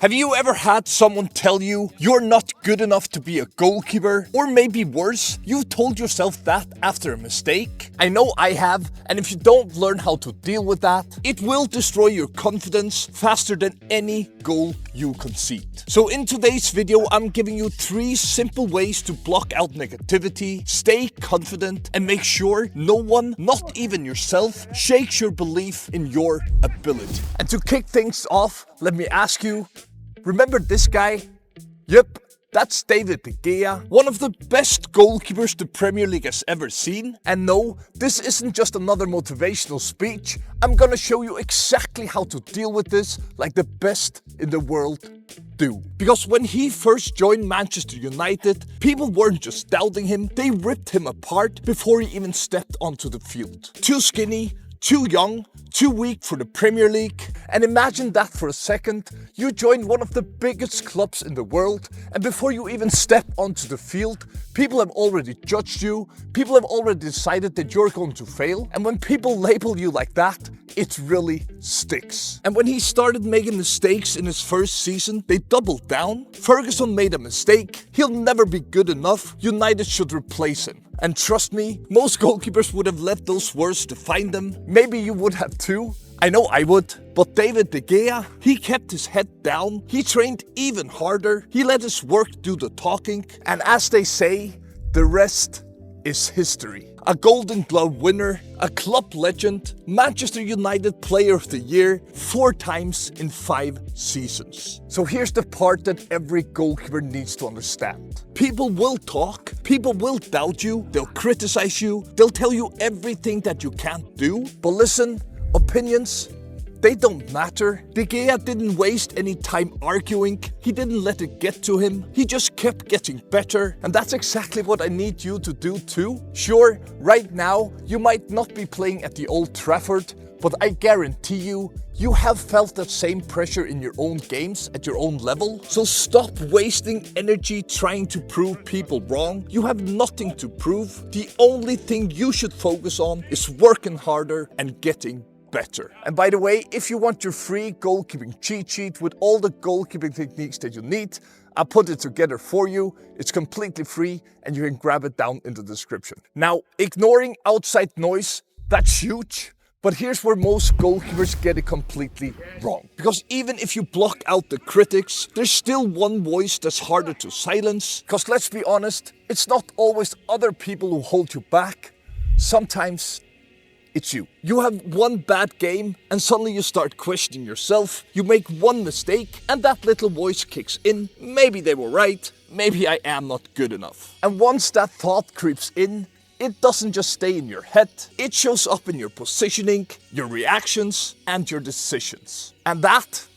Have you ever had someone tell you you're not good enough to be a goalkeeper? Or maybe worse, you've told yourself that after a mistake? I know I have, and if you don't learn how to deal with that, it will destroy your confidence faster than any goal you concede. So in today's video, I'm giving you 3 simple ways to block out negativity, stay confident, and make sure no one, not even yourself, shakes your belief in your ability. And to kick things off, let me ask you, remember this guy? Yep, that's David De Gea, one of the best goalkeepers the Premier League has ever seen. And no, this isn't just another motivational speech. I'm gonna show you exactly how to deal with this like the best in the world do. Because when he first joined Manchester United, people weren't just doubting him, they ripped him apart before he even stepped onto the field. Too skinny, too young, too weak for the Premier League. And imagine that for a second, you join one of the biggest clubs in the world, and before you even step onto the field, people have already judged you, people have already decided that you're going to fail, and when people label you like that, it really sticks. And when he started making mistakes in his first season, they doubled down. Ferguson made a mistake, he'll never be good enough, United should replace him. And trust me, most goalkeepers would have let those words define them. Maybe you would have too. I know I would. But David De Gea, he kept his head down. He trained even harder. He let his work do the talking. And as they say, the rest is history. A Golden Glove winner, a club legend, Manchester United Player of the Year 4 times in 5 seasons. So here's the part that every goalkeeper needs to understand. People will talk, people will doubt you, they'll criticize you, they'll tell you everything that you can't do. But listen, opinions, they don't matter. De Gea didn't waste any time arguing. He didn't let it get to him. He just kept getting better. And that's exactly what I need you to do too. Sure, right now, you might not be playing at the Old Trafford, but I guarantee you, you have felt that same pressure in your own games at your own level. So stop wasting energy trying to prove people wrong. You have nothing to prove. The only thing you should focus on is working harder and getting better. And by the way, if you want your free goalkeeping cheat sheet with all the goalkeeping techniques that you need, I put it together for you. It's completely free and you can grab it down in the description. Now, ignoring outside noise, that's huge. But here's where most goalkeepers get it completely wrong. Because even if you block out the critics, there's still one voice that's harder to silence. Because let's be honest, it's not always other people who hold you back. Sometimes it's you. You have one bad game and suddenly you start questioning yourself. You make one mistake and that little voice kicks in. Maybe they were right. Maybe I am not good enough. And once that thought creeps in, it doesn't just stay in your head. It shows up in your positioning, your reactions, and your decisions. And that's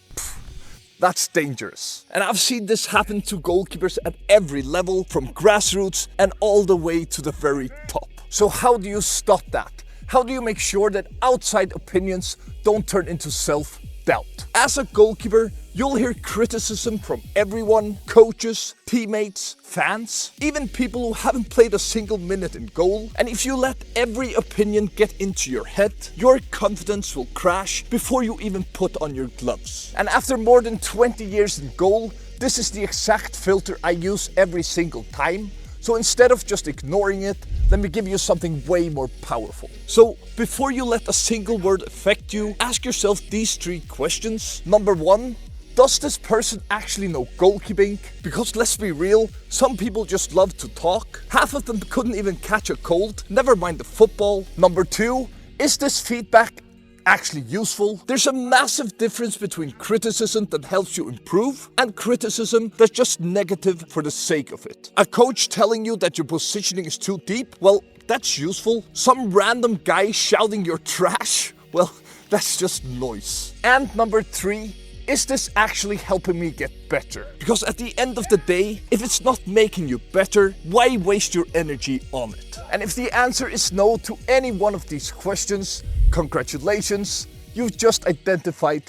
dangerous. And I've seen this happen to goalkeepers at every level, from grassroots and all the way to the very top. So how do you stop that? How do you make sure that outside opinions don't turn into self-doubt? As a goalkeeper, you'll hear criticism from everyone, coaches, teammates, fans, even people who haven't played a single minute in goal. And if you let every opinion get into your head, your confidence will crash before you even put on your gloves. And after more than 20 years in goal, this is the exact filter I use every single time. So instead of just ignoring it, let me give you something way more powerful. So before you let a single word affect you, ask yourself these 3 questions. Number 1, does this person actually know goalkeeping? Because let's be real, some people just love to talk. Half of them couldn't even catch a cold, never mind the football. Number 2, is this feedback actually useful? There's a massive difference between criticism that helps you improve and criticism that's just negative for the sake of it. A coach telling you that your positioning is too deep, well, that's useful. Some random guy shouting you're trash, well, that's just noise. And number 3, is this actually helping me get better? Because at the end of the day, if it's not making you better, why waste your energy on it? And if the answer is no to any one of these questions, congratulations, you've just identified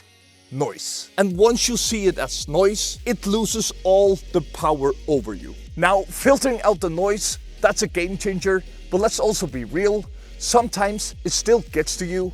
noise. And once you see it as noise, it loses all the power over you. Now, filtering out the noise, that's a game changer, but let's also be real. Sometimes it still gets to you.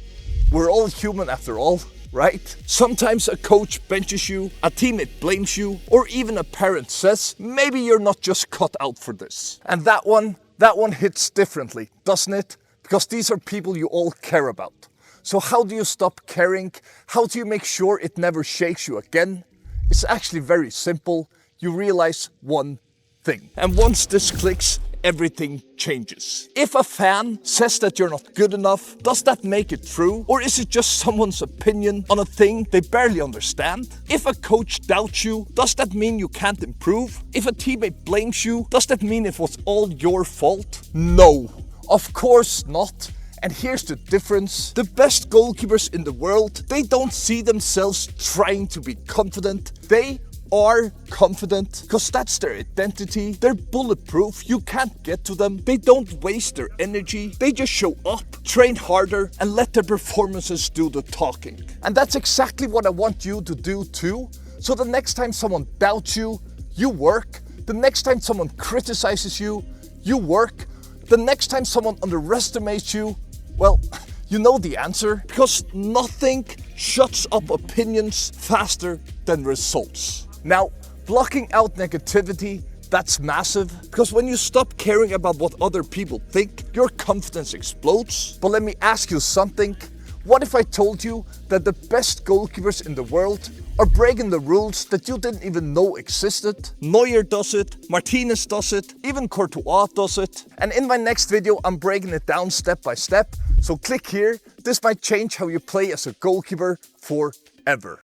We're all human after all. right? Sometimes a coach benches you, a teammate blames you, or even a parent says, maybe you're not just cut out for this. And that one hits differently, doesn't it? Because these are people you all care about. So how do you stop caring? How do you make sure it never shakes you again? It's actually very simple. You realize one thing. And once this clicks, everything changes. If a fan says that you're not good enough, does that make it true? Or is it just someone's opinion on a thing they barely understand? If a coach doubts you, does that mean you can't improve? If a teammate blames you, does that mean it was all your fault? No, of course not. And here's the difference. The best goalkeepers in the world, they don't see themselves trying to be confident. They are confident because that's their identity. They're bulletproof. You can't get to them. They don't waste their energy. They just show up, train harder, and let their performances do the talking. And that's exactly what I want you to do too. So the next time someone doubts you, you work. The next time someone criticizes you, you work. The next time someone underestimates you, well, you know the answer, because nothing shuts up opinions faster than results. Now, blocking out negativity, that's massive, because when you stop caring about what other people think, your confidence explodes. But let me ask you something. What if I told you that the best goalkeepers in the world are breaking the rules that you didn't even know existed? Neuer does it, Martinez does it, even Courtois does it. And in my next video, I'm breaking it down step by step. So click here. This might change how you play as a goalkeeper forever.